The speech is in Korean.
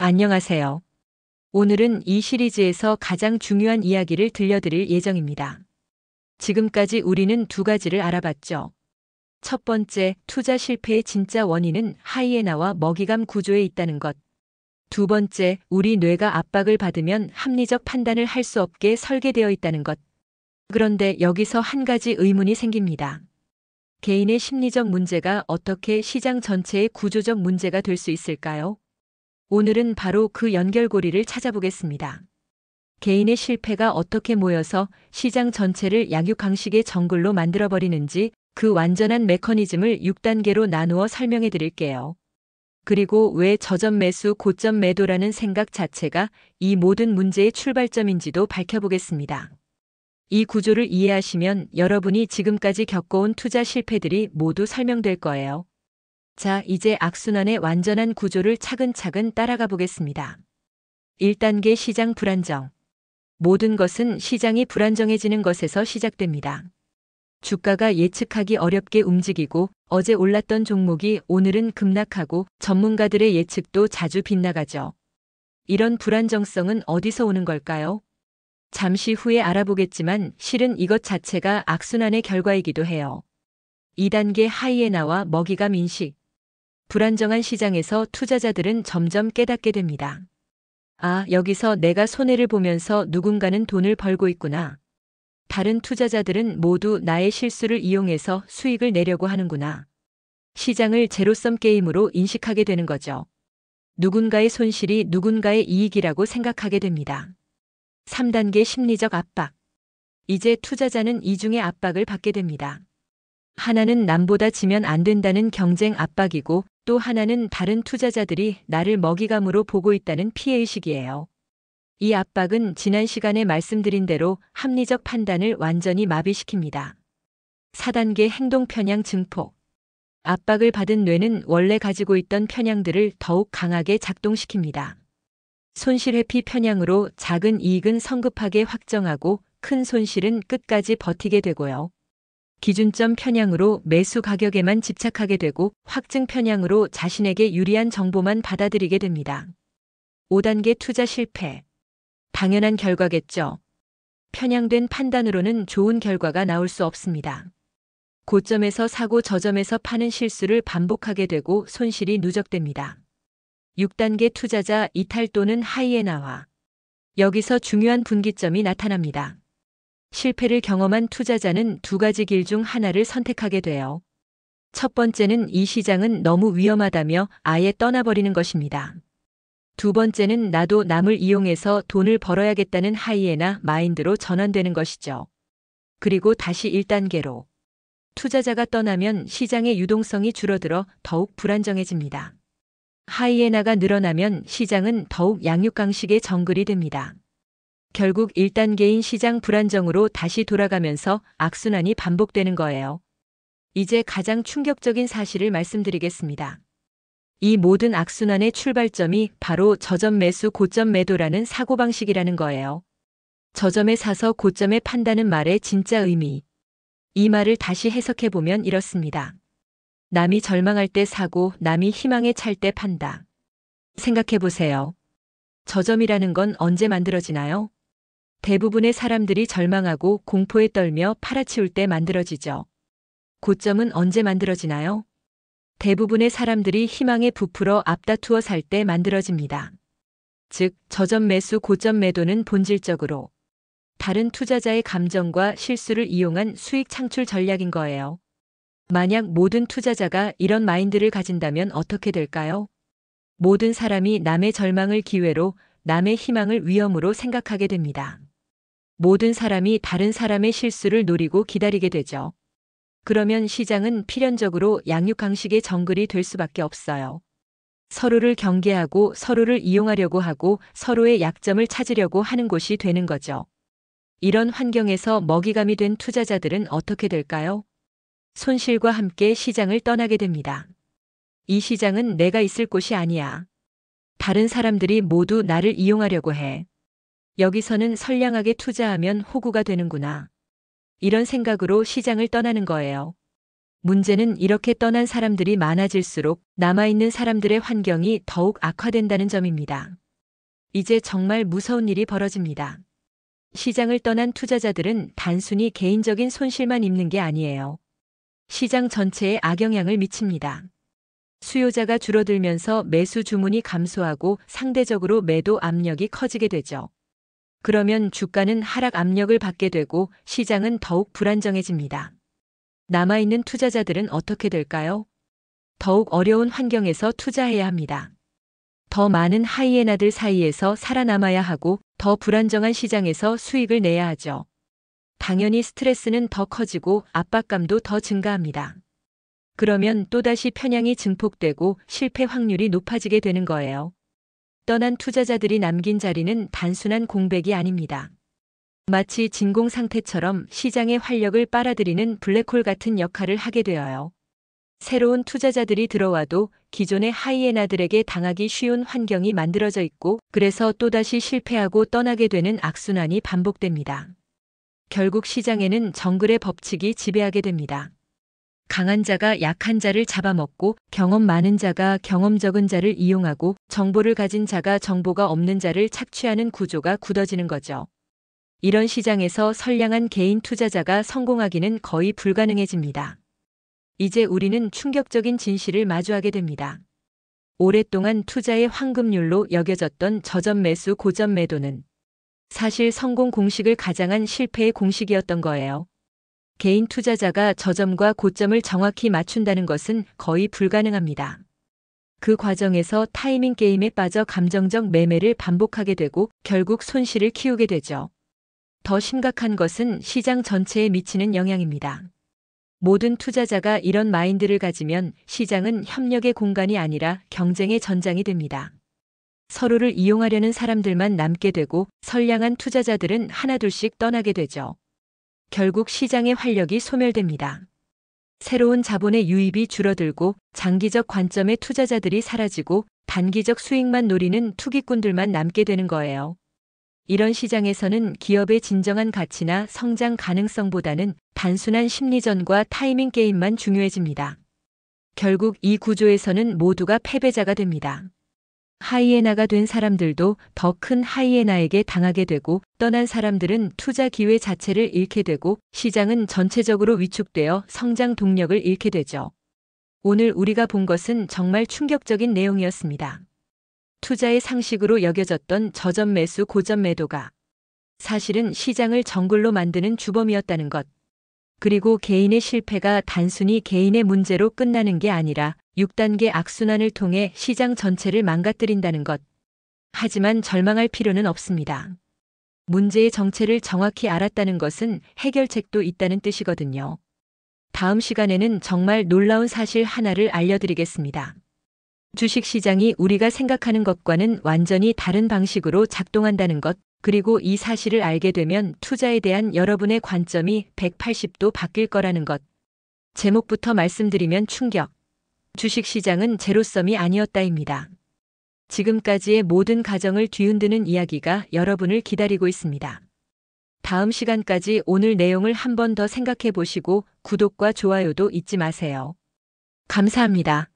안녕하세요. 오늘은 이 시리즈에서 가장 중요한 이야기를 들려드릴 예정입니다. 지금까지 우리는 두 가지를 알아봤죠. 첫 번째, 투자 실패의 진짜 원인은 하이에나와 먹이감 구조에 있다는 것. 두 번째, 우리 뇌가 압박을 받으면 합리적 판단을 할 수 없게 설계되어 있다는 것. 그런데 여기서 한 가지 의문이 생깁니다. 개인의 심리적 문제가 어떻게 시장 전체의 구조적 문제가 될 수 있을까요? 오늘은 바로 그 연결고리를 찾아보겠습니다. 개인의 실패가 어떻게 모여서 시장 전체를 약육강식의 정글로 만들어버리는지 그 완전한 메커니즘을 6단계로 나누어 설명해 드릴게요. 그리고 왜 저점 매수 고점 매도라는 생각 자체가 이 모든 문제의 출발점인지도 밝혀보겠습니다. 이 구조를 이해하시면 여러분이 지금까지 겪어온 투자 실패들이 모두 설명될 거예요. 자, 이제 악순환의 완전한 구조를 차근차근 따라가 보겠습니다. 1단계 시장 불안정. 모든 것은 시장이 불안정해지는 것에서 시작됩니다. 주가가 예측하기 어렵게 움직이고 어제 올랐던 종목이 오늘은 급락하고 전문가들의 예측도 자주 빗나가죠. 이런 불안정성은 어디서 오는 걸까요? 잠시 후에 알아보겠지만 실은 이것 자체가 악순환의 결과이기도 해요. 2단계 하이에나와 먹이감 인식. 불안정한 시장에서 투자자들은 점점 깨닫게 됩니다. 아, 여기서 내가 손해를 보면서 누군가는 돈을 벌고 있구나. 다른 투자자들은 모두 나의 실수를 이용해서 수익을 내려고 하는구나. 시장을 제로섬 게임으로 인식하게 되는 거죠. 누군가의 손실이 누군가의 이익이라고 생각하게 됩니다. 3단계 심리적 압박. 이제 투자자는 이중의 압박을 받게 됩니다. 하나는 남보다 지면 안 된다는 경쟁 압박이고 또 하나는 다른 투자자들이 나를 먹이감으로 보고 있다는 피해의식이에요. 이 압박은 지난 시간에 말씀드린 대로 합리적 판단을 완전히 마비시킵니다. 4단계 행동 편향 증폭. 압박을 받은 뇌는 원래 가지고 있던 편향들을 더욱 강하게 작동시킵니다. 손실 회피 편향으로 작은 이익은 성급하게 확정하고 큰 손실은 끝까지 버티게 되고요. 기준점 편향으로 매수 가격에만 집착하게 되고 확증 편향으로 자신에게 유리한 정보만 받아들이게 됩니다. 5단계 투자 실패. 당연한 결과겠죠. 편향된 판단으로는 좋은 결과가 나올 수 없습니다. 고점에서 사고 저점에서 파는 실수를 반복하게 되고 손실이 누적됩니다. 6단계 투자자 이탈 또는 하이에나화. 여기서 중요한 분기점이 나타납니다. 실패를 경험한 투자자는 두 가지 길 중 하나를 선택하게 돼요. 첫 번째는 이 시장은 너무 위험하다며 아예 떠나버리는 것입니다. 두 번째는 나도 남을 이용해서 돈을 벌어야겠다는 하이에나 마인드로 전환되는 것이죠. 그리고 다시 1단계로. 투자자가 떠나면 시장의 유동성이 줄어들어 더욱 불안정해집니다. 하이에나가 늘어나면 시장은 더욱 양육강식의 정글이 됩니다. 결국 1단계인 시장 불안정으로 다시 돌아가면서 악순환이 반복되는 거예요. 이제 가장 충격적인 사실을 말씀드리겠습니다. 이 모든 악순환의 출발점이 바로 저점 매수 고점 매도라는 사고방식이라는 거예요. 저점에 사서 고점에 판다는 말의 진짜 의미. 이 말을 다시 해석해보면 이렇습니다. 남이 절망할 때 사고 남이 희망에 찰 때 판다. 생각해보세요. 저점이라는 건 언제 만들어지나요? 대부분의 사람들이 절망하고 공포에 떨며 팔아치울 때 만들어지죠. 고점은 언제 만들어지나요? 대부분의 사람들이 희망에 부풀어 앞다투어 살 때 만들어집니다. 즉, 저점 매수 고점 매도는 본질적으로 다른 투자자의 감정과 실수를 이용한 수익 창출 전략인 거예요. 만약 모든 투자자가 이런 마인드를 가진다면 어떻게 될까요? 모든 사람이 남의 절망을 기회로, 남의 희망을 위험으로 생각하게 됩니다. 모든 사람이 다른 사람의 실수를 노리고 기다리게 되죠. 그러면 시장은 필연적으로 양육강식의 정글이 될 수밖에 없어요. 서로를 경계하고 서로를 이용하려고 하고 서로의 약점을 찾으려고 하는 곳이 되는 거죠. 이런 환경에서 먹이감이 된 투자자들은 어떻게 될까요? 손실과 함께 시장을 떠나게 됩니다. 이 시장은 내가 있을 곳이 아니야. 다른 사람들이 모두 나를 이용하려고 해. 여기서는 선량하게 투자하면 호구가 되는구나. 이런 생각으로 시장을 떠나는 거예요. 문제는 이렇게 떠난 사람들이 많아질수록 남아있는 사람들의 환경이 더욱 악화된다는 점입니다. 이제 정말 무서운 일이 벌어집니다. 시장을 떠난 투자자들은 단순히 개인적인 손실만 입는 게 아니에요. 시장 전체에 악영향을 미칩니다. 수요자가 줄어들면서 매수 주문이 감소하고 상대적으로 매도 압력이 커지게 되죠. 그러면 주가는 하락 압력을 받게 되고 시장은 더욱 불안정해집니다. 남아있는 투자자들은 어떻게 될까요? 더욱 어려운 환경에서 투자해야 합니다. 더 많은 하이에나들 사이에서 살아남아야 하고 더 불안정한 시장에서 수익을 내야 하죠. 당연히 스트레스는 더 커지고 압박감도 더 증가합니다. 그러면 또다시 편향이 증폭되고 실패 확률이 높아지게 되는 거예요. 떠난 투자자들이 남긴 자리는 단순한 공백이 아닙니다. 마치 진공 상태처럼 시장의 활력을 빨아들이는 블랙홀 같은 역할을 하게 되어요. 새로운 투자자들이 들어와도 기존의 하이에나들에게 당하기 쉬운 환경이 만들어져 있고 그래서 또다시 실패하고 떠나게 되는 악순환이 반복됩니다. 결국 시장에는 정글의 법칙이 지배하게 됩니다. 강한 자가 약한 자를 잡아먹고 경험 많은 자가 경험 적은 자를 이용하고 정보를 가진 자가 정보가 없는 자를 착취하는 구조가 굳어지는 거죠. 이런 시장에서 선량한 개인 투자자가 성공하기는 거의 불가능해집니다. 이제 우리는 충격적인 진실을 마주하게 됩니다. 오랫동안 투자의 황금률로 여겨졌던 저점 매수 고점 매도는 사실 성공 공식을 가장한 실패의 공식이었던 거예요. 개인 투자자가 저점과 고점을 정확히 맞춘다는 것은 거의 불가능합니다. 그 과정에서 타이밍 게임에 빠져 감정적 매매를 반복하게 되고 결국 손실을 키우게 되죠. 더 심각한 것은 시장 전체에 미치는 영향입니다. 모든 투자자가 이런 마인드를 가지면 시장은 협력의 공간이 아니라 경쟁의 전장이 됩니다. 서로를 이용하려는 사람들만 남게 되고 선량한 투자자들은 하나둘씩 떠나게 되죠. 결국 시장의 활력이 소멸됩니다. 새로운 자본의 유입이 줄어들고 장기적 관점의 투자자들이 사라지고 단기적 수익만 노리는 투기꾼들만 남게 되는 거예요. 이런 시장에서는 기업의 진정한 가치나 성장 가능성보다는 단순한 심리전과 타이밍 게임만 중요해집니다. 결국 이 구조에서는 모두가 패배자가 됩니다. 하이에나가 된 사람들도 더 큰 하이에나에게 당하게 되고 떠난 사람들은 투자 기회 자체를 잃게 되고 시장은 전체적으로 위축되어 성장 동력을 잃게 되죠. 오늘 우리가 본 것은 정말 충격적인 내용이었습니다. 투자의 상식으로 여겨졌던 저점 매수 고점 매도가 사실은 시장을 정글로 만드는 주범이었다는 것. 그리고 개인의 실패가 단순히 개인의 문제로 끝나는 게 아니라 6단계 악순환을 통해 시장 전체를 망가뜨린다는 것. 하지만 절망할 필요는 없습니다. 문제의 정체를 정확히 알았다는 것은 해결책도 있다는 뜻이거든요. 다음 시간에는 정말 놀라운 사실 하나를 알려드리겠습니다. 주식시장이 우리가 생각하는 것과는 완전히 다른 방식으로 작동한다는 것, 그리고 이 사실을 알게 되면 투자에 대한 여러분의 관점이 180도 바뀔 거라는 것. 제목부터 말씀드리면 충격. 주식시장은 제로섬이 아니었다입니다. 지금까지의 모든 가정을 뒤흔드는 이야기가 여러분을 기다리고 있습니다. 다음 시간까지 오늘 내용을 한 번 더 생각해 보시고 구독과 좋아요도 잊지 마세요. 감사합니다.